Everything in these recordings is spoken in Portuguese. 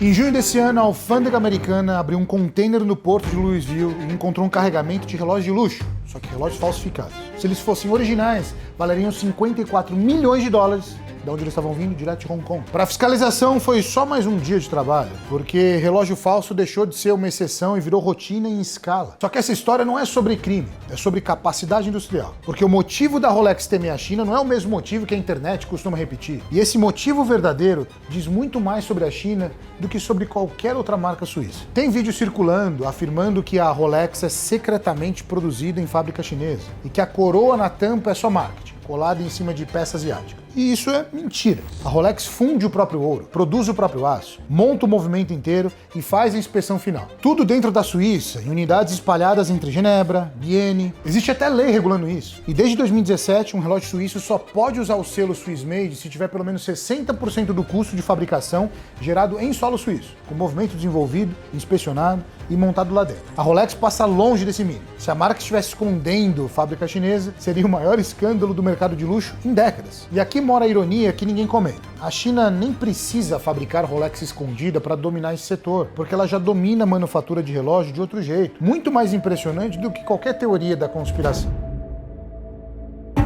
Em junho desse ano, a alfândega americana abriu um container no porto de Louisville e encontrou um carregamento de relógios de luxo, só que relógios falsificados. Se eles fossem originais, valeriam 54 milhões de dólares, de onde eles estavam vindo, direto de Hong Kong. Para a fiscalização foi só mais um dia de trabalho, porque relógio falso deixou de ser uma exceção e virou rotina em escala. Só que essa história não é sobre crime, é sobre capacidade industrial. Porque o motivo da Rolex temer a China não é o mesmo motivo que a internet costuma repetir. E esse motivo verdadeiro diz muito mais sobre a China do que sobre qualquer outra marca suíça. Tem vídeo circulando afirmando que a Rolex é secretamente produzida em fábrica chinesa e que a coroa na tampa é só marketing, colada em cima de peça asiática. E isso é mentira. A Rolex funde o próprio ouro, produz o próprio aço, monta o movimento inteiro e faz a inspeção final. Tudo dentro da Suíça, em unidades espalhadas entre Genebra, Vienne. Existe até lei regulando isso. E desde 2017, um relógio suíço só pode usar o selo Swiss Made se tiver pelo menos 60% do custo de fabricação gerado em solo suíço, com movimento desenvolvido, inspecionado e montado lá dentro. A Rolex passa longe desse mínimo. Se a marca estivesse escondendo fábrica chinesa, seria o maior escândalo do mercado de luxo em décadas. E aqui mora a ironia que ninguém comenta. A China nem precisa fabricar Rolex escondida para dominar esse setor, porque ela já domina a manufatura de relógio de outro jeito, muito mais impressionante do que qualquer teoria da conspiração.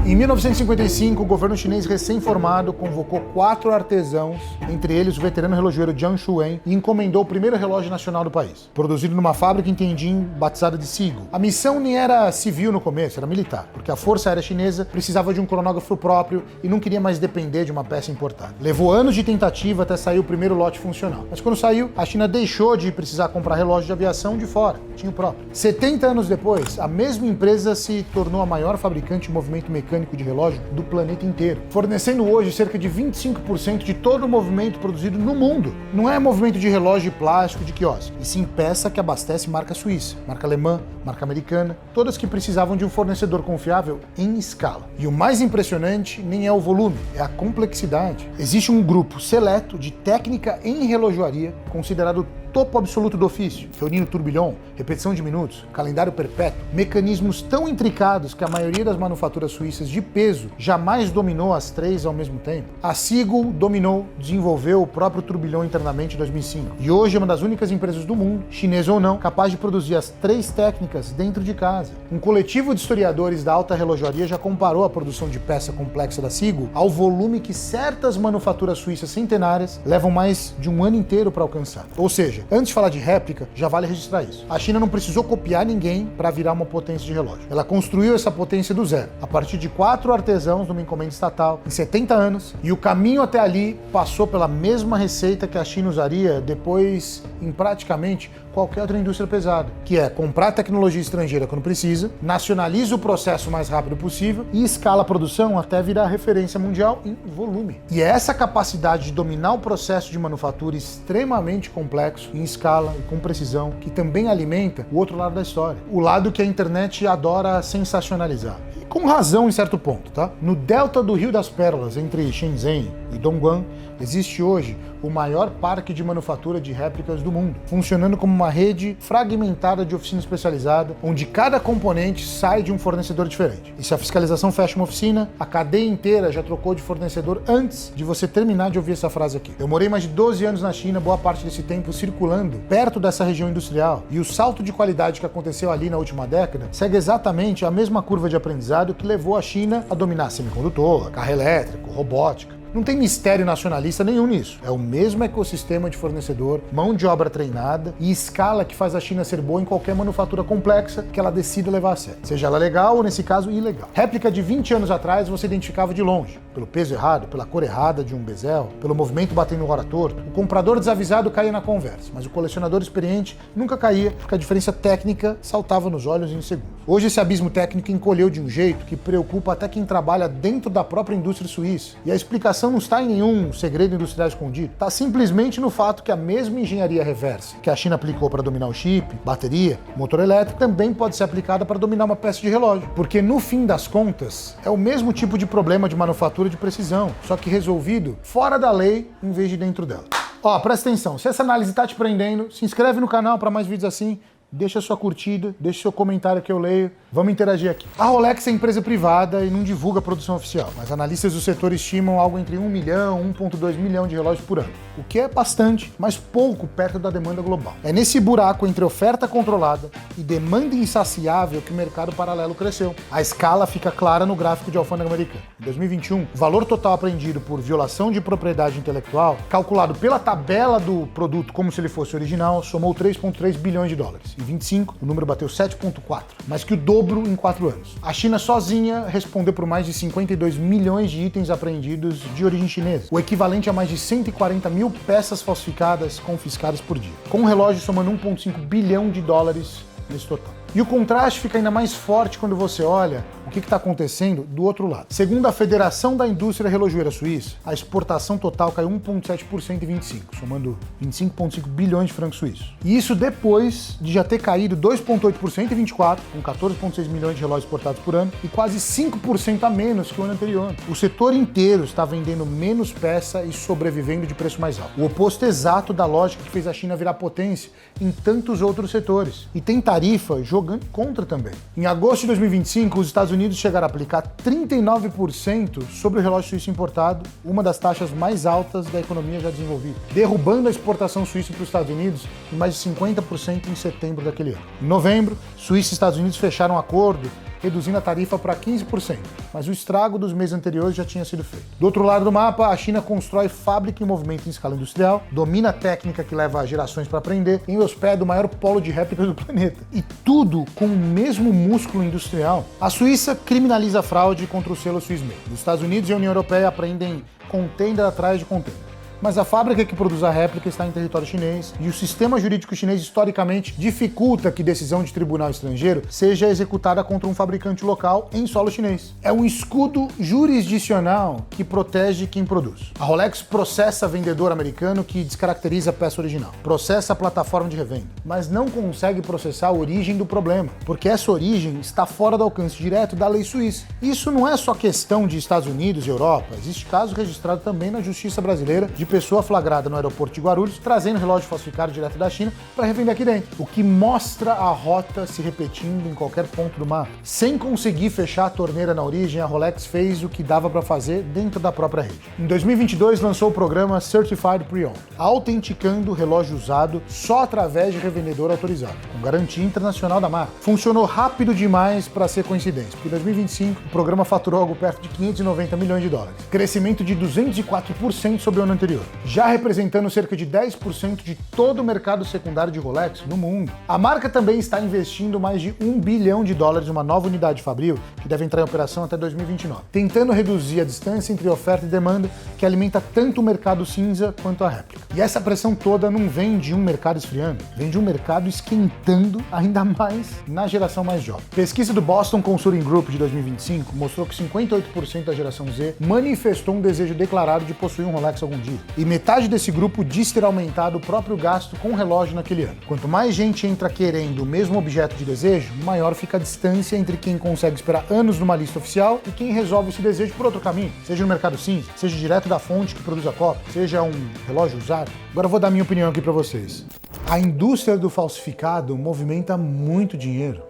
Em 1955, o governo chinês recém-formado convocou 4 artesãos, entre eles o veterano relojoeiro Jiang Shuwen, e encomendou o primeiro relógio nacional do país, produzido numa fábrica em Tianjin, batizada de Seagull. A missão nem era civil no começo, era militar, porque a Força Aérea Chinesa precisava de um cronógrafo próprio e não queria mais depender de uma peça importada. Levou anos de tentativa até sair o primeiro lote funcional, mas quando saiu, a China deixou de precisar comprar relógio de aviação de fora, tinha o próprio. 70 anos depois, a mesma empresa se tornou a maior fabricante de movimento mecânico de relógio do planeta inteiro, fornecendo hoje cerca de 25% de todo o movimento produzido no mundo. Não é movimento de relógio de plástico de quiosque, e sim peça que abastece marca suíça, marca alemã, marca americana, todas que precisavam de um fornecedor confiável em escala. E o mais impressionante nem é o volume, é a complexidade. Existe um grupo seleto de técnica em relojoaria considerado topo absoluto do ofício, reunindo turbilhão, repetição de minutos, calendário perpétuo, mecanismos tão intricados que a maioria das manufaturas suíças de peso jamais dominou as 3 ao mesmo tempo. A Seagull dominou, desenvolveu o próprio turbilhão internamente em 2005 e hoje é uma das únicas empresas do mundo, chinesa ou não, capaz de produzir as 3 técnicas dentro de casa. Um coletivo de historiadores da alta relojoaria já comparou a produção de peça complexa da Seagull ao volume que certas manufaturas suíças centenárias levam mais de um ano inteiro para alcançar. Ou seja, antes de falar de réplica, já vale registrar isso. A China não precisou copiar ninguém para virar uma potência de relógio. Ela construiu essa potência do zero, a partir de 4 artesãos numa encomenda estatal, em 70 anos, e o caminho até ali passou pela mesma receita que a China usaria depois em praticamente qualquer outra indústria pesada, que é comprar tecnologia estrangeira quando precisa, nacionaliza o processo o mais rápido possível e escala a produção até virar referência mundial em volume. E é essa capacidade de dominar o processo de manufatura extremamente complexo, em escala e com precisão, que também alimenta o outro lado da história, o lado que a internet adora sensacionalizar. E com razão em certo ponto, tá? No delta do Rio das Pérolas, entre Shenzhen e Dongguan, existe hoje o maior parque de manufatura de réplicas do mundo, funcionando como uma rede fragmentada de oficina especializada, onde cada componente sai de um fornecedor diferente. E se a fiscalização fecha uma oficina, a cadeia inteira já trocou de fornecedor antes de você terminar de ouvir essa frase aqui. Eu morei mais de 12 anos na China, boa parte desse tempo circulando perto dessa região industrial, e o salto de qualidade que aconteceu ali na última década segue exatamente a mesma curva de aprendizado que levou a China a dominar semicondutor, carro elétrico, robótica. Não tem mistério nacionalista nenhum nisso. É o mesmo ecossistema de fornecedor, mão de obra treinada e escala que faz a China ser boa em qualquer manufatura complexa que ela decida levar a sério. Seja ela legal ou, nesse caso, ilegal. Réplica de 20 anos atrás você identificava de longe, pelo peso errado, pela cor errada de um bezel, pelo movimento batendo no hora torto. O comprador desavisado caía na conversa, mas o colecionador experiente nunca caía, porque a diferença técnica saltava nos olhos em segundos. Hoje esse abismo técnico encolheu de um jeito que preocupa até quem trabalha dentro da própria indústria suíça. E a explicação não está em nenhum segredo industrial escondido, está simplesmente no fato que a mesma engenharia reversa que a China aplicou para dominar o chip, bateria, motor elétrico, também pode ser aplicada para dominar uma peça de relógio. Porque no fim das contas, é o mesmo tipo de problema de manufatura de precisão, só que resolvido fora da lei em vez de dentro dela. Ó, presta atenção, se essa análise está te prendendo, se inscreve no canal para mais vídeos assim. deixa sua curtida, deixa seu comentário que eu leio, vamos interagir aqui. A Rolex é empresa privada e não divulga a produção oficial, mas analistas do setor estimam algo entre 1 milhão e 1,2 milhão de relógios por ano, o que é bastante, mas pouco perto da demanda global. É nesse buraco entre oferta controlada e demanda insaciável que o mercado paralelo cresceu. A escala fica clara no gráfico de alfândega americana. Em 2021, o valor total apreendido por violação de propriedade intelectual, calculado pela tabela do produto como se ele fosse original, somou 3,3 bilhões de dólares. Em 25, o número bateu 7,4, mais que o dobro em 4 anos. A China sozinha respondeu por mais de 52 milhões de itens apreendidos de origem chinesa, o equivalente a mais de 140 mil peças falsificadas confiscadas por dia, com o relógio somando 1,5 bilhão de dólares nesse total. E o contraste fica ainda mais forte quando você olha o que está acontecendo do outro lado. Segundo a Federação da Indústria Relojoeira Suíça, a exportação total caiu 1,7% em 25, somando 25,5 bilhões de francos suíços. E isso depois de já ter caído 2,8% em 24, com 14,6 milhões de relógios exportados por ano, e quase 5% a menos que o ano anterior. O setor inteiro está vendendo menos peça e sobrevivendo de preço mais alto. O oposto exato da lógica que fez a China virar potência em tantos outros setores. E tem tarifa jogando contra também. Em agosto de 2025, os Estados Unidos chegaram a aplicar 39% sobre o relógio suíço importado, uma das taxas mais altas da economia já desenvolvida, derrubando a exportação suíça para os Estados Unidos em mais de 50% em setembro daquele ano. Em novembro, Suíça e Estados Unidos fecharam um acordo reduzindo a tarifa para 15%, mas o estrago dos meses anteriores já tinha sido feito. Do outro lado do mapa, a China constrói fábrica em movimento em escala industrial, domina a técnica que leva gerações para aprender e hospeda o maior polo de réplicas do planeta. E tudo com o mesmo músculo industrial. A Suíça criminaliza a fraude contra o selo Swiss Made. Os Estados Unidos e a União Europeia aprendem container atrás de container. Mas a fábrica que produz a réplica está em território chinês e o sistema jurídico chinês historicamente dificulta que decisão de tribunal estrangeiro seja executada contra um fabricante local em solo chinês. É um escudo jurisdicional que protege quem produz. A Rolex processa vendedor americano que descaracteriza a peça original, processa a plataforma de revenda, mas não consegue processar a origem do problema, porque essa origem está fora do alcance direto da lei suíça. Isso não é só questão de Estados Unidos e Europa, existe caso registrado também na justiça brasileira de pessoa flagrada no aeroporto de Guarulhos trazendo relógio falsificado direto da China para revender aqui dentro, o que mostra a rota se repetindo em qualquer ponto do mapa. Sem conseguir fechar a torneira na origem, a Rolex fez o que dava para fazer dentro da própria rede. Em 2022 lançou o programa Certified Pre-Owned, autenticando o relógio usado só através de revendedor autorizado, com garantia internacional da marca. Funcionou rápido demais para ser coincidência, porque em 2025 o programa faturou algo perto de 590 milhões de dólares, crescimento de 204% sobre o ano anterior, já representando cerca de 10% de todo o mercado secundário de Rolex no mundo. A marca também está investindo mais de 1 bilhão de dólares em uma nova unidade fabril, que deve entrar em operação até 2029, tentando reduzir a distância entre oferta e demanda, que alimenta tanto o mercado cinza quanto a réplica. E essa pressão toda não vem de um mercado esfriando, vem de um mercado esquentando ainda mais na geração mais jovem. Pesquisa do Boston Consulting Group de 2025 mostrou que 58% da geração Z manifestou um desejo declarado de possuir um Rolex algum dia. E metade desse grupo diz ter aumentado o próprio gasto com o relógio naquele ano. Quanto mais gente entra querendo o mesmo objeto de desejo, maior fica a distância entre quem consegue esperar anos numa lista oficial e quem resolve esse desejo por outro caminho, seja no mercado cinza, seja direto da fonte que produz a cópia, seja um relógio usado. Agora eu vou dar minha opinião aqui para vocês. A indústria do falsificado movimenta muito dinheiro,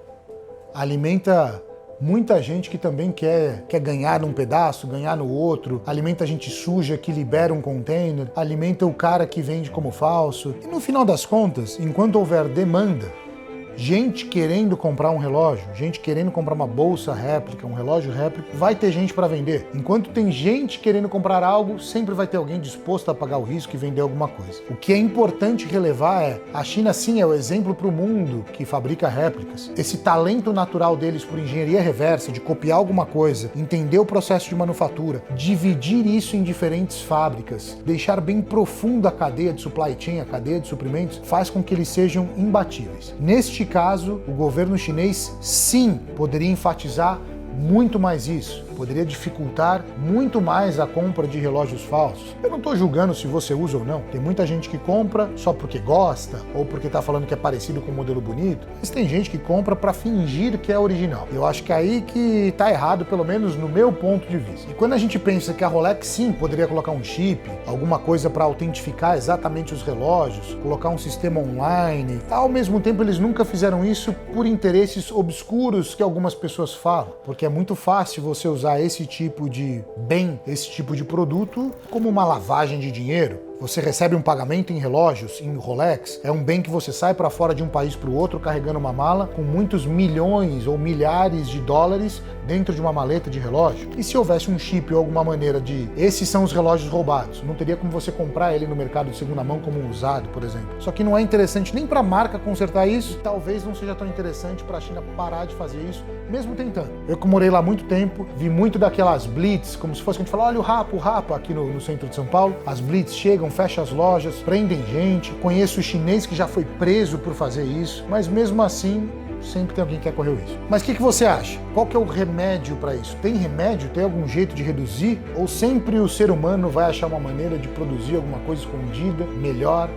alimenta muita gente que também quer ganhar num pedaço, ganhar no outro, alimenta gente suja que libera um container, alimenta o cara que vende como falso. E no final das contas, enquanto houver demanda, gente querendo comprar um relógio, gente querendo comprar uma bolsa réplica, um relógio réplica, vai ter gente para vender. Enquanto tem gente querendo comprar algo, sempre vai ter alguém disposto a pagar o risco e vender alguma coisa. O que é importante relevar é, a China sim é o exemplo para o mundo que fabrica réplicas. Esse talento natural deles por engenharia reversa, de copiar alguma coisa, entender o processo de manufatura, dividir isso em diferentes fábricas, deixar bem profunda a cadeia de supply chain, a cadeia de suprimentos, faz com que eles sejam imbatíveis. Neste caso, o governo chinês sim poderia enfatizar muito mais isso. poderia dificultar muito mais a compra de relógios falsos. Eu não estou julgando se você usa ou não. Tem muita gente que compra só porque gosta ou porque está falando que é parecido com um modelo bonito, mas tem gente que compra para fingir que é original. Eu acho que é aí que está errado, pelo menos no meu ponto de vista. E quando a gente pensa que a Rolex sim poderia colocar um chip, alguma coisa para autentificar exatamente os relógios, colocar um sistema online, ao mesmo tempo eles nunca fizeram isso por interesses obscuros que algumas pessoas falam, porque é muito fácil você usar esse tipo de bem, esse tipo de produto como uma lavagem de dinheiro. Você recebe um pagamento em relógios, em Rolex, é um bem que você sai para fora de um país para o outro carregando uma mala com muitos milhões ou milhares de dólares dentro de uma maleta de relógio. E se houvesse um chip ou alguma maneira de esses são os relógios roubados, não teria como você comprar ele no mercado de segunda mão como um usado, por exemplo. Só que não é interessante nem para a marca consertar isso, talvez não seja tão interessante para a China parar de fazer isso, mesmo tentando. Eu que morei lá há muito tempo, vi muito daquelas blitz, como se fosse que a gente fala, olha o Rapa aqui no centro de São Paulo, as blitz chegam, fecham as lojas, prendem gente, conheço chinês que já foi preso por fazer isso, mas mesmo assim sempre tem alguém que quer correr o risco. Mas o que você acha? Qual que é o remédio para isso? Tem remédio? Tem algum jeito de reduzir? Ou sempre o ser humano vai achar uma maneira de produzir alguma coisa escondida, melhor,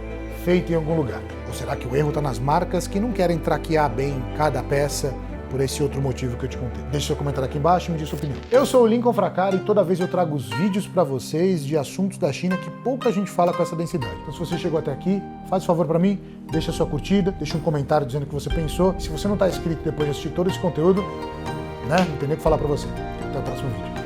feita em algum lugar? Ou será que o erro está nas marcas que não querem traquear bem cada peça por esse outro motivo que eu te contei? Deixe seu comentário aqui embaixo e me diz sua opinião. Eu sou o Lincoln Fracaro e toda vez eu trago os vídeos para vocês de assuntos da China que pouca gente fala com essa densidade. Então se você chegou até aqui, faz um favor para mim, deixa sua curtida, deixa um comentário dizendo o que você pensou. Se você não está inscrito depois de assistir todo esse conteúdo, não tem nem o que falar para você. Até o próximo vídeo.